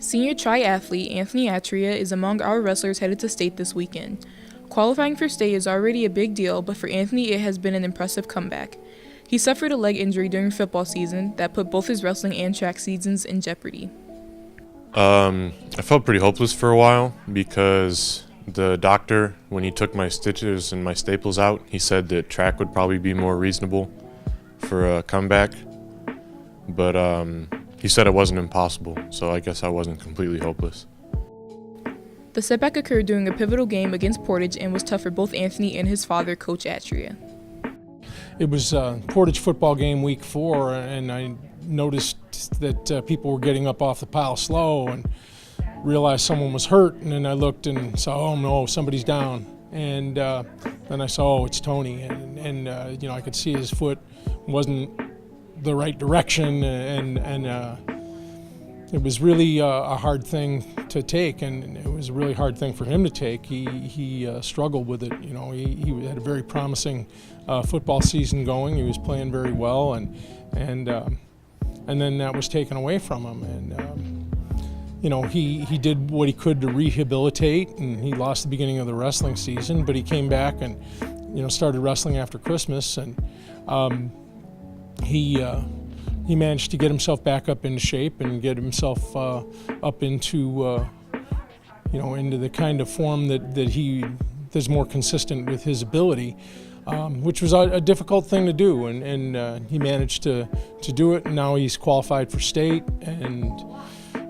Senior triathlete Anthony Atria is among our wrestlers headed to state this weekend. Qualifying for state is already a big deal, but for Anthony it has been an impressive comeback. He suffered a leg injury during football season that put both his wrestling and track seasons in jeopardy. I felt pretty hopeless for a while because the doctor, when he took my stitches and my staples out, he said that track would probably be more reasonable for a comeback. But he said it wasn't impossible, so I guess I wasn't completely hopeless. The setback occurred during a pivotal game against Portage and was tough for both Anthony and his father, Coach Atria. It was Portage football game week 4, and I noticed that people were getting up off the pile slow and realized someone was hurt, and then I looked and saw, oh no, somebody's down. And then I saw, oh, it's Tony, and I could see his foot wasn't the right direction, and it was really a hard thing to take, and it was a really hard thing for him to take. He struggled with it. He had a very promising football season going. He was playing very well, and then that was taken away from him. And he did what he could to rehabilitate, and he lost the beginning of the wrestling season, but he came back and started wrestling after Christmas, and he managed to get himself back up into shape and get himself up into into the kind of form that's more consistent with his ability, which was a difficult thing to do, and he managed to do it, and now he's qualified for state, and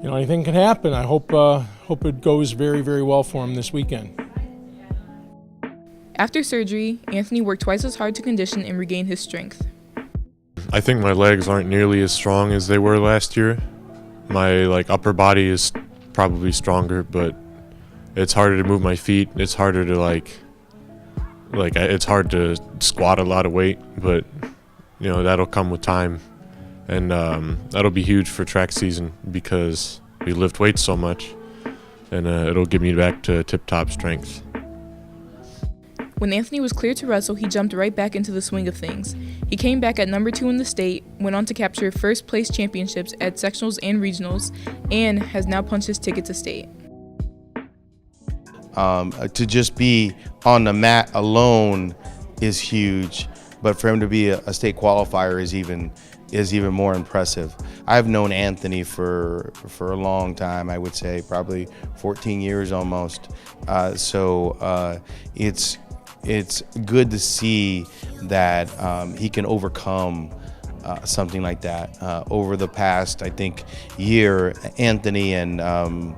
anything can happen. I hope it goes very, very well for him this weekend. After surgery, Anthony worked twice as hard to condition and regain his strength. I think my legs aren't nearly as strong as they were last year. My upper body is probably stronger, but it's harder to move my feet. It's harder to it's hard to squat a lot of weight, but that'll come with time, and that'll be huge for track season because we lift weights so much, and it'll get me back to tip-top strength. When Anthony was cleared to wrestle, he jumped right back into the swing of things. He came back at number 2 in the state, went on to capture first place championships at sectionals and regionals, and has now punched his ticket to state. To just be on the mat alone is huge, but for him to be a state qualifier is even more impressive. I've known Anthony for a long time. I would say probably 14 years almost. So it's good to see that he can overcome something like that. Over the past, I think, year, Anthony and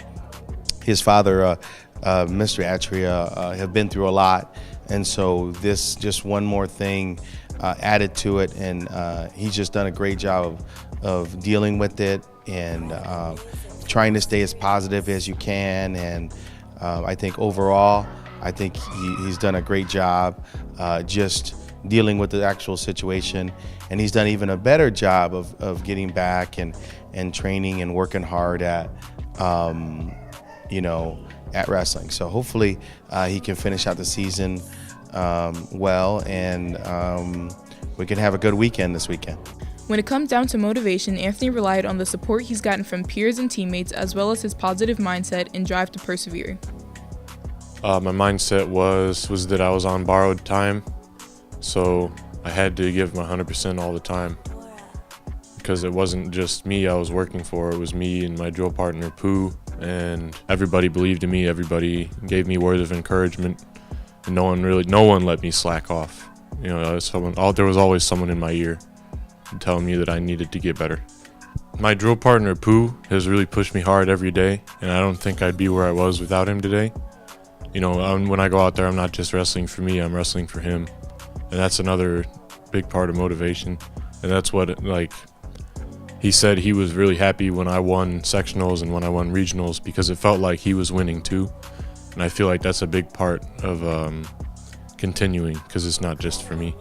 his father, Mr. Atria, have been through a lot, and so this just one more thing added to it, and he's just done a great job of dealing with it and trying to stay as positive as you can, and I think overall, he's done a great job just dealing with the actual situation, and he's done even a better job of getting back and training and working hard at at wrestling. So hopefully he can finish out the season well, and we can have a good weekend this weekend. When it comes down to motivation, Anthony relied on the support he's gotten from peers and teammates, as well as his positive mindset and drive to persevere. My mindset was that I was on borrowed time, so I had to give my 100% all the time, because it wasn't just me I was working for. It was me and my drill partner Pooh, and everybody believed in me. Everybody gave me words of encouragement, and no one let me slack off. There was always someone in my ear telling me that I needed to get better. My drill partner Pooh has really pushed me hard every day, and I don't think I'd be where I was without him today. When I go out there, I'm not just wrestling for me, I'm wrestling for him. And that's another big part of motivation. And that's what, he said he was really happy when I won sectionals and when I won regionals, because it felt like he was winning too. And I feel like that's a big part of continuing, because it's not just for me.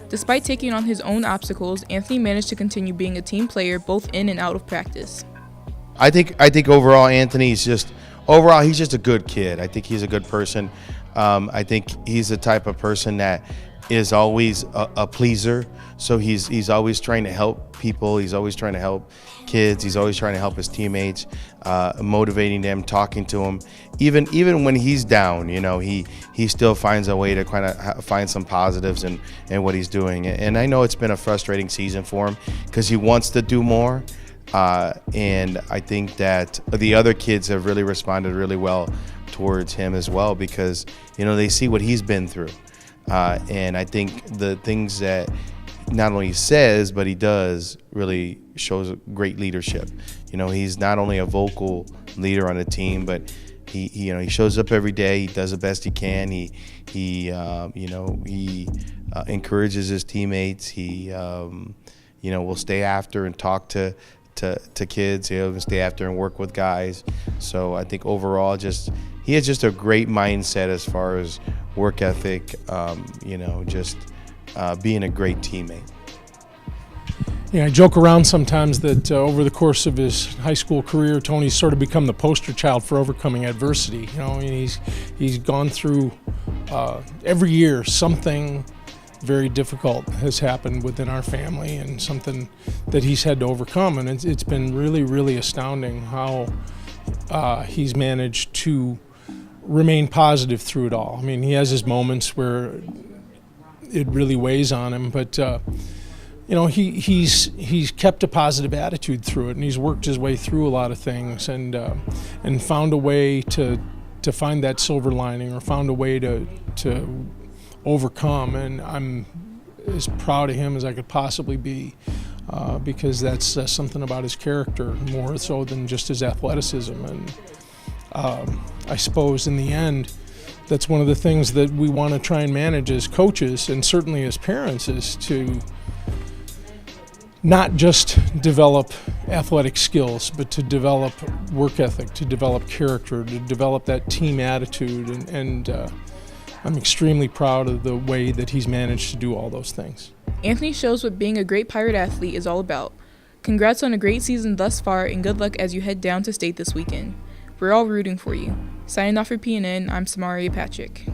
Despite taking on his own obstacles, Anthony managed to continue being a team player both in and out of practice. I think overall Anthony's he's just a good kid. I think he's a good person. I think he's the type of person that is always a pleaser. So he's always trying to help people. He's always trying to help kids. He's always trying to help his teammates, motivating them, talking to them. Even when he's down, he still finds a way to kind of find some positives in what he's doing. And I know it's been a frustrating season for him because he wants to do more. And I think that the other kids have really responded really well towards him as well because, they see what he's been through. And I think the things that not only he says, but he does really shows great leadership. He's not only a vocal leader on the team, but he shows up every day. He does the best he can. He encourages his teammates. He will stay after and talk to kids. He'll stay after and work with guys. So I think overall, he has just a great mindset as far as work ethic. Being a great teammate. I joke around sometimes that over the course of his high school career, Tony's sort of become the poster child for overcoming adversity. And he's gone through every year something very difficult has happened within our family and something that he's had to overcome. And it's been really, really astounding how he's managed to remain positive through it all. He has his moments where it really weighs on him, but he's kept a positive attitude through it, and he's worked his way through a lot of things and found a way to find that silver lining or found a way to overcome. And I'm as proud of him as I could possibly be because that's something about his character more so than just his athleticism. And I suppose in the end, that's one of the things that we want to try and manage as coaches and certainly as parents is to not just develop athletic skills, but to develop work ethic, to develop character, to develop that team attitude. And I'm extremely proud of the way that he's managed to do all those things. Anthony shows what being a great Pirate athlete is all about. Congrats on a great season thus far, and good luck as you head down to state this weekend. We're all rooting for you. Signing off for PNN, I'm Samaria Patrick.